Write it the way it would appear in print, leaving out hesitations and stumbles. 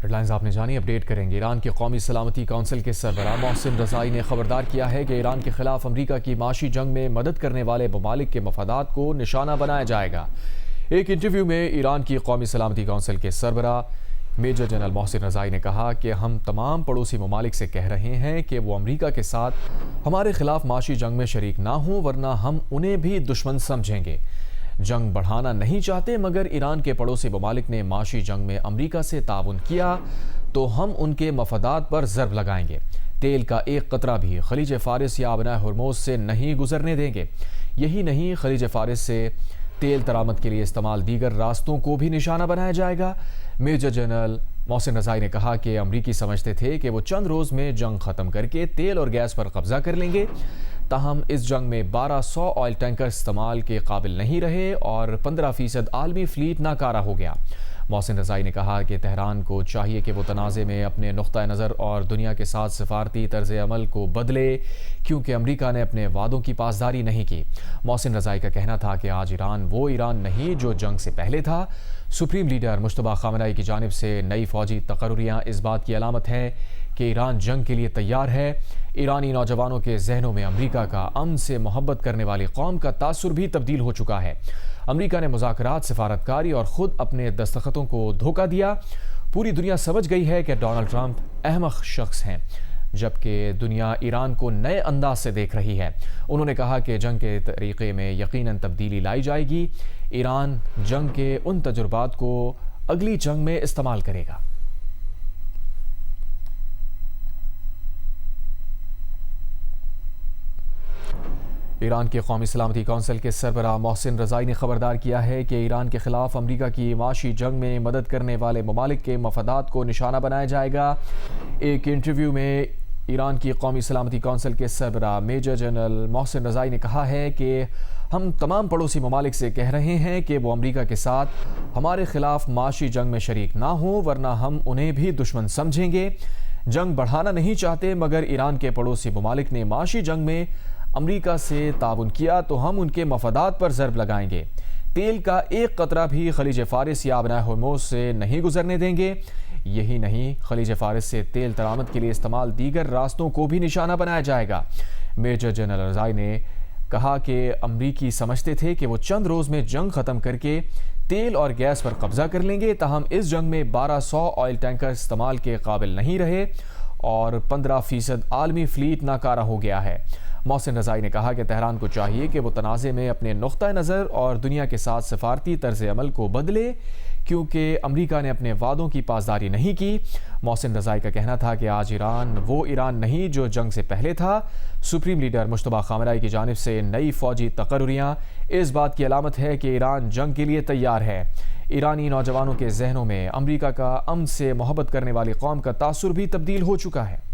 Head lines آپ نے جانی، اپڈیٹ کریں گے۔ ایران کے قومی سلامتی کونسل کے سربراہ محسن رضائی نے خبردار کیا ہے کہ ایران کے خلاف امریکہ کی معاشی جنگ میں مدد کرنے والے ممالک کے مفادات کو نشانہ بنایا جائے گا۔ ایک انٹرویو میں ایران کی قومی سلامتی کونسل کے سربراہ میجر جنرل محسن رضائی نے کہا کہ ہم تمام پڑوسی ممالک سے کہہ رہے ہیں کہ وہ امریکہ کے ساتھ ہمارے خلاف معاشی جنگ میں شریک نہ ہوں، ورنہ ہم انہیں بھی دشمن سمجھیں گے۔ جنگ بڑھانا نہیں چاہتے، مگر ایران کے پڑوسی ممالک نے معاشی جنگ میں امریکہ سے تعاون کیا تو ہم ان کے مفادات پر ضرب لگائیں گے۔ تیل کا ایک قطرہ بھی خلیج فارس یا آبنائے ہرموز سے نہیں گزرنے دیں گے۔ یہی نہیں، خلیج فارس سے تیل درآمد کے لیے استعمال دیگر راستوں کو بھی نشانہ بنایا جائے گا۔ میجر جنرل محسن رضائی نے کہا کہ امریکی سمجھتے تھے کہ وہ چند روز میں جنگ ختم کر کے تیل اور گیس پر قبضہ کر لیں گے، تاہم اس جنگ میں 1200 آئل ٹینکر استعمال کے قابل نہیں رہے اور 15% عالمی فلیٹ ناکارہ ہو گیا۔ محسن رضائی نے کہا کہ تہران کو چاہیے کہ وہ تنازع میں اپنے نقطہ نظر اور دنیا کے ساتھ سفارتی طرز عمل کو بدلے، کیونکہ امریکہ نے اپنے وعدوں کی پاسداری نہیں کی۔ محسن رضائی کا کہنا تھا کہ آج ایران وہ ایران نہیں جو جنگ سے پہلے تھا۔ سپریم لیڈر مجتبیٰ خامنہئی کی جانب سے نئی فوجی تقرریاں اس بات کی علامت ہیں کہ ایران جنگ کے لیے تیار ہے۔ ایرانی نوجوانوں کے ذہنوں میں امریکہ کا امن سے محبت کرنے والی قوم کا تاثر بھی تبدیل ہو چکا ہے۔ امریکہ نے مذاکرات، سفارتکاری اور خود اپنے دستخطوں کو دھوکہ دیا۔ پوری دنیا سمجھ گئی ہے کہ ڈونلڈ ٹرمپ احمق شخص ہیں، جبکہ دنیا ایران کو نئے انداز سے دیکھ رہی ہے۔ انہوں نے کہا کہ جنگ کے طریقے میں یقیناً تبدیلی لائی جائے گی۔ ایران جنگ کے ان تجربات کو اگلی جنگ میں استعمال کرے گا۔ ایران کے قومی سلامتی کونسل کے سربراہ محسن رضائی نے خبردار کیا ہے کہ ایران کے خلاف امریکہ کی معاشی جنگ میں مدد کرنے والے ممالک کے مفادات کو نشانہ بنایا جائے گا۔ ایک انٹرویو میں ایران کی قومی سلامتی کونسل کے سربراہ میجر جنرل محسن رضائی نے کہا ہے کہ ہم تمام پڑوسی ممالک سے کہہ رہے ہیں کہ وہ امریکہ کے ساتھ ہمارے خلاف معاشی جنگ میں شریک نہ ہوں، ورنہ ہم انہیں بھی دشمن سمجھیں گے۔ جنگ بڑھانا نہیں چاہتے، مگر ایران کے پڑوسی ممالک نے معاشی جنگ میں امریکہ سے تعاون کیا تو ہم ان کے مفادات پر ضرب لگائیں گے۔ تیل کا ایک قطرہ بھی خلیج فارس یا آبنائے ہرموز سے نہیں گزرنے دیں گے۔ یہی نہیں، خلیج فارس سے تیل درآمد کے لیے استعمال دیگر راستوں کو بھی نشانہ بنایا جائے گا۔ میجر جنرل رضائی نے کہا کہ امریکی سمجھتے تھے کہ وہ چند روز میں جنگ ختم کر کے تیل اور گیس پر قبضہ کر لیں گے، تاہم اس جنگ میں 1200 آئل ٹینکر استعمال کے قابل نہیں رہے اور 15% عالمی فلیٹ ناکارہ ہو گیا ہے۔ محسن رضائی نے کہا کہ تہران کو چاہیے کہ وہ تنازع میں اپنے نقطہ نظر اور دنیا کے ساتھ سفارتی طرز عمل کو بدلے، کیونکہ امریکہ نے اپنے وعدوں کی پاسداری نہیں کی۔ محسن رضائی کا کہنا تھا کہ آج ایران وہ ایران نہیں جو جنگ سے پہلے تھا۔ سپریم لیڈر مجتبیٰ خامنہئی کی جانب سے نئی فوجی تقرریاں اس بات کی علامت ہے کہ ایران جنگ کے لیے تیار ہے۔ ایرانی نوجوانوں کے ذہنوں میں امریکہ کا امن سے محبت کرنے والی قوم کا تاثر بھی تبدیل ہو چکا ہے۔